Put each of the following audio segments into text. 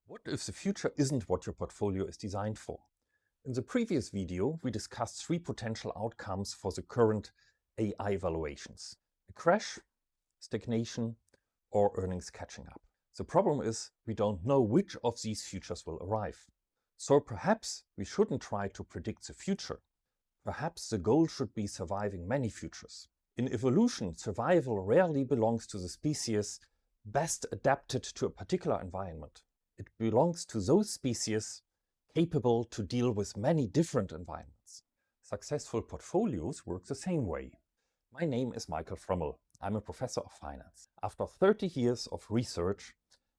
What if the future isn't what your portfolio is designed for? In the previous video, we discussed three potential outcomes for the current AI valuations: a crash, stagnation, or earnings catching up. The problem is we don't know which of these futures will arrive. So perhaps we shouldn't try to predict the future. Perhaps the goal should be surviving many futures. In evolution, survival rarely belongs to the species best adapted to a particular environment. It belongs to those species capable to deal with many different environments. Successful portfolios work the same way. My name is Michael Frömmel. I'm a professor of finance. After 30 years of research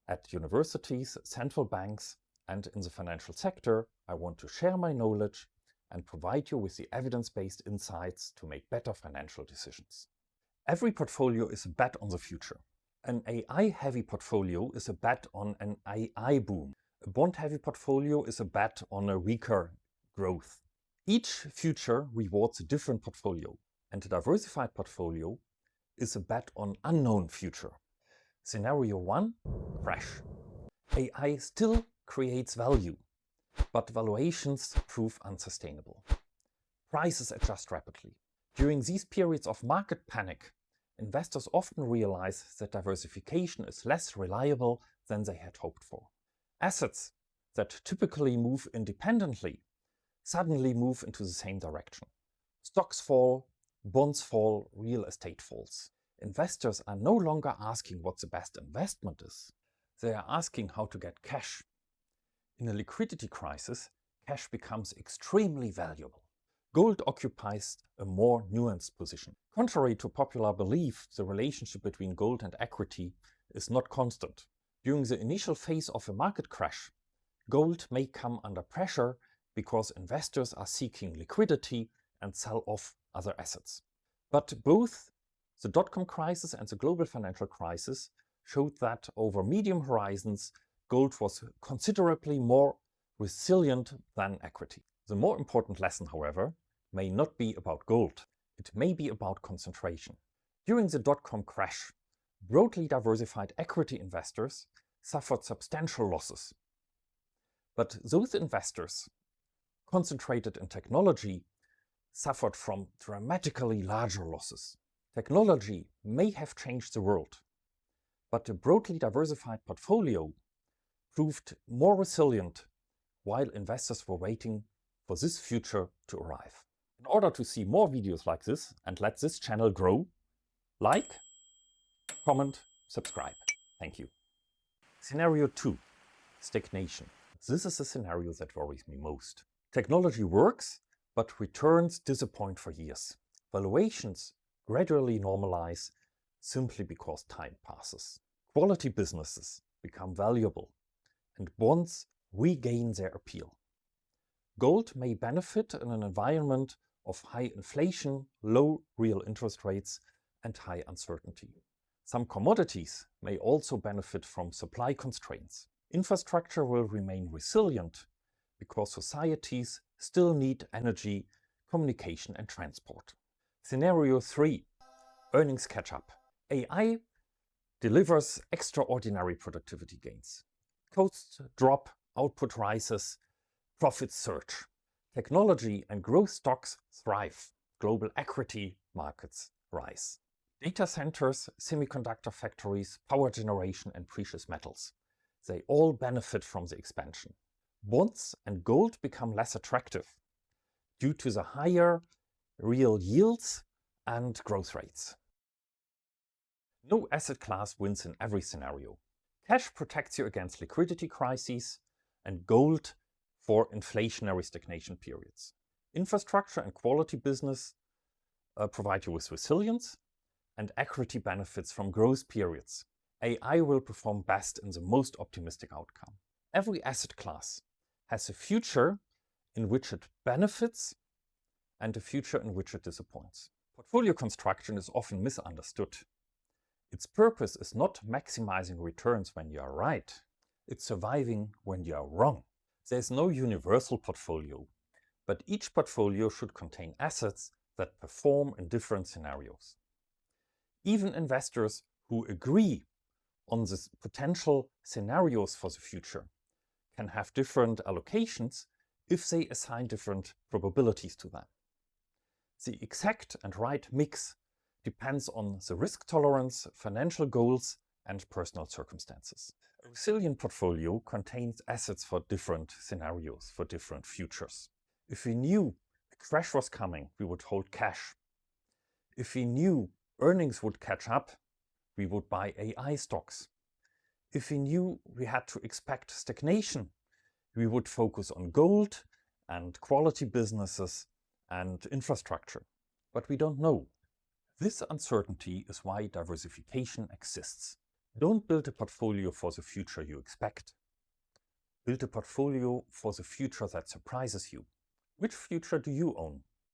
at universities, central banks, and in the financial sector, I want to share my knowledge and provide you with the evidence-based insights to make better financial decisions. Every portfolio is a bet on the future. An AI-heavy portfolio is a bet on an AI boom. A bond-heavy portfolio is a bet on a weaker growth. Each future rewards a different portfolio, and a diversified portfolio is a bet on unknown future. Scenario 1, crash. AI still creates value, but valuations prove unsustainable. Prices adjust rapidly. During these periods of market panic, investors often realize that diversification is less reliable than they had hoped for. Assets that typically move independently suddenly move into the same direction. Stocks fall, bonds fall, real estate falls. Investors are no longer asking what the best investment is. They are asking how to get cash. In a liquidity crisis, cash becomes extremely valuable. Gold occupies a more nuanced position. Contrary to popular belief, the relationship between gold and equity is not constant. During the initial phase of a market crash, gold may come under pressure because investors are seeking liquidity and sell off other assets. But both the dot-com crisis and the global financial crisis showed that over medium horizons, gold was considerably more resilient than equity. The more important lesson, however, may not be about gold. It may be about concentration. During the dot-com crash, broadly diversified equity investors suffered substantial losses. But those investors concentrated in technology suffered from dramatically larger losses. Technology may have changed the world, but a broadly diversified portfolio proved more resilient while investors were waiting for this future to arrive. In order to see more videos like this and let this channel grow, like, comment, subscribe. Thank you. Scenario 2, stagnation. This is the scenario that worries me most. Technology works, but returns disappoint for years. Valuations gradually normalize simply because time passes. Quality businesses become valuable, and bonds regain their appeal. Gold may benefit in an environment of high inflation, low real interest rates, and high uncertainty. Some commodities may also benefit from supply constraints. Infrastructure will remain resilient because societies still need energy, communication, and transport. Scenario 3, earnings catch up. AI delivers extraordinary productivity gains. Costs drop, output rises, profits surge. Technology and growth stocks thrive. Global equity markets rise. Data centers, semiconductor factories, power generation, and precious metals. They all benefit from the expansion. Bonds and gold become less attractive due to the higher real yields and growth rates. No asset class wins in every scenario. Cash protects you against liquidity crises and gold for inflationary stagnation periods. Infrastructure and quality business provide you with resilience, and equity benefits from growth periods. AI will perform best in the most optimistic outcome. Every asset class has a future in which it benefits and a future in which it disappoints. Portfolio construction is often misunderstood. Its purpose is not maximizing returns when you are right. It's surviving when you are wrong. There's no universal portfolio, but each portfolio should contain assets that perform in different scenarios. Even investors who agree on the potential scenarios for the future can have different allocations if they assign different probabilities to them. The exact and right mix depends on the risk tolerance, financial goals, and personal circumstances. A resilient portfolio contains assets for different scenarios, for different futures. If we knew a crash was coming, we would hold cash. If we knew earnings would catch up, we would buy AI stocks. If we knew we had to expect stagnation, we would focus on gold and quality businesses and infrastructure. But we don't know. This uncertainty is why diversification exists. Don't build a portfolio for the future you expect. Build a portfolio for the future that surprises you. Which future do you own?